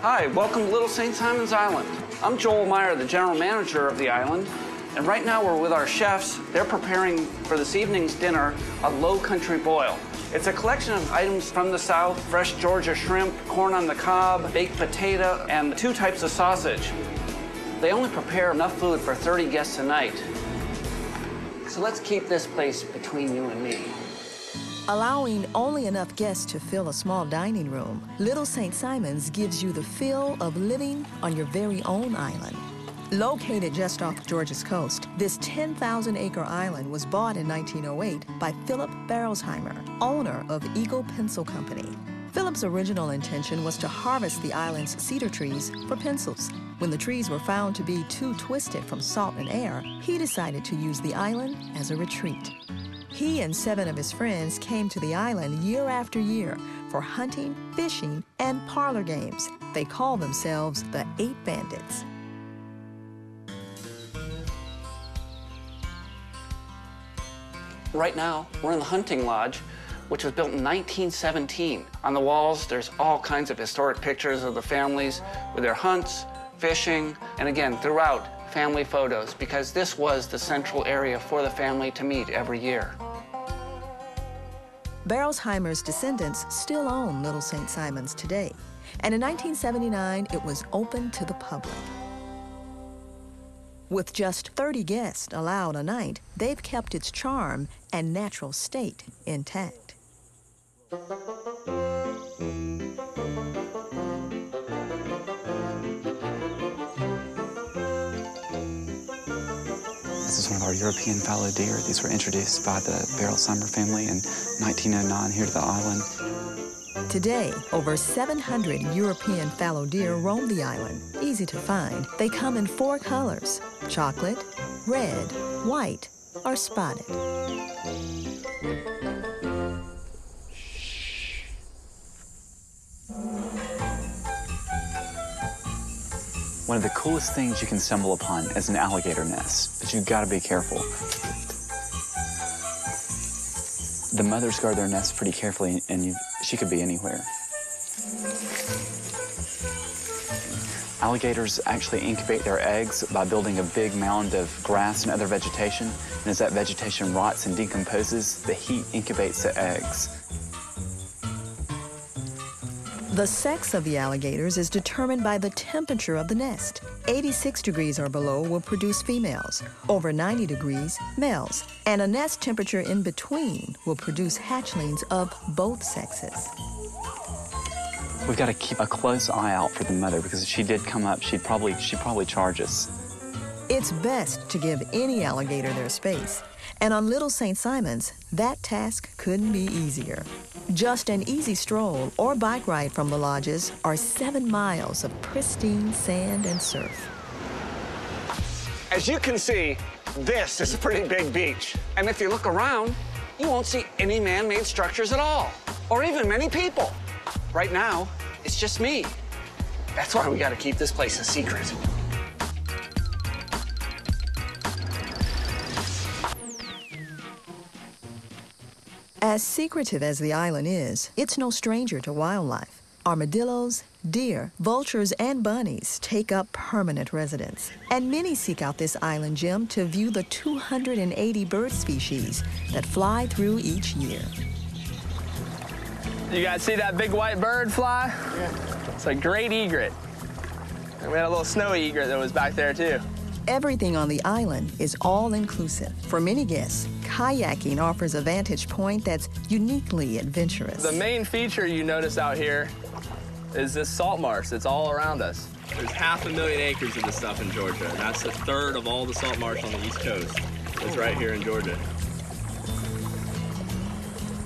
Hi, welcome to Little St. Simon's Island. I'm Joel Meyer, the general manager of the island, and right now we're with our chefs. They're preparing for this evening's dinner a low country boil. It's a collection of items from the South: fresh Georgia shrimp, corn on the cob, baked potato, and 2 types of sausage. They only prepare enough food for 30 guests a night. So let's keep this place between you and me. Allowing only enough guests to fill a small dining room, Little St. Simon's gives you the feel of living on your very own island. Located just off Georgia's coast, this 10,000-acre island was bought in 1908 by Philip Barrelsheimer, owner of Eagle Pencil Company. Philip's original intention was to harvest the island's cedar trees for pencils. When the trees were found to be too twisted from salt and air, he decided to use the island as a retreat. He and 7 of his friends came to the island year after year for hunting, fishing, and parlor games. They call themselves the 8 Bandits. Right now, we're in the hunting lodge, which was built in 1917. On the walls, there's all kinds of historic pictures of the families with their hunts, fishing, and again, throughout, family photos, because this was the central area for the family to meet every year. Barrelsheimer's descendants still own Little St. Simon's today, and in 1979, it was open to the public. With just 30 guests allowed a night, they've kept its charm and natural state intact. This is one of our European fallow deer. These were introduced by the Barrelsheimer family in 1909 here to the island. Today, over 700 European fallow deer roam the island. Easy to find. They come in 4 colors: chocolate, red, white, or spotted. One of the coolest things you can stumble upon is an alligator nest, but you've got to be careful. The mothers guard their nests pretty carefully, and she could be anywhere. Alligators actually incubate their eggs by building a big mound of grass and other vegetation, and as that vegetation rots and decomposes, the heat incubates the eggs. The sex of the alligators is determined by the temperature of the nest. 86 degrees or below will produce females, over 90 degrees, males, and a nest temperature in between will produce hatchlings of both sexes. We've got to keep a close eye out for the mother, because if she did come up, she'd probably charge us. It's best to give any alligator their space, and on Little St. Simon's, that task couldn't be easier. Just an easy stroll or bike ride from the lodges are 7 miles of pristine sand and surf. As you can see, this is a pretty big beach. And if you look around, you won't see any man-made structures at all, or even many people. Right now, it's just me. That's why we gotta keep this place a secret. As secretive as the island is, it's no stranger to wildlife. Armadillos, deer, vultures, and bunnies take up permanent residence. And many seek out this island gem to view the 280 bird species that fly through each year. You guys see that big white bird fly? Yeah. It's a great egret. And we had a little snowy egret that was back there, too. Everything on the island is all-inclusive. For many guests, kayaking offers a vantage point that's uniquely adventurous. The main feature you notice out here is this salt marsh that's all around us. There's 500,000 acres of this stuff in Georgia, and that's 1/3 of all the salt marsh on the East Coast. It's right here in Georgia.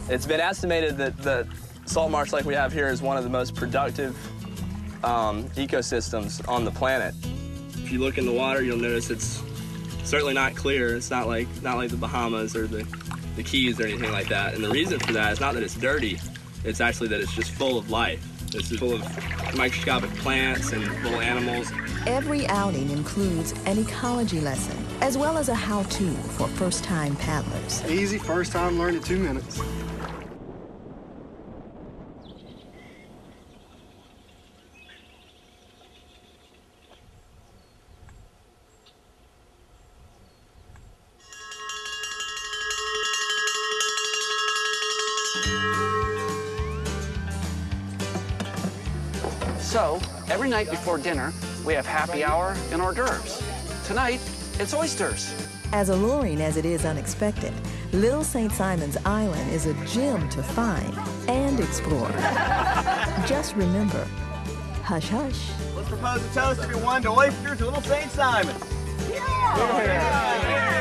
It's been estimated that the salt marsh like we have here is one of the most productive ecosystems on the planet. If you look in the water, you'll notice it's certainly not clear. It's not like the Bahamas or the Keys or anything like that. And the reason for that is not that it's dirty, it's actually that it's just full of life. It's full of microscopic plants and little animals. Every outing includes an ecology lesson, as well as a how-to for first-time paddlers. Easy, first time, learned in 2 minutes. So, every night before dinner, we have happy hour and hors d'oeuvres. Tonight, it's oysters. As alluring as it is unexpected, Little St. Simon's Island is a gem to find and explore. Just remember, hush hush. Let's propose a toast, everyone, to oysters, Little St. Simon's. Yeah.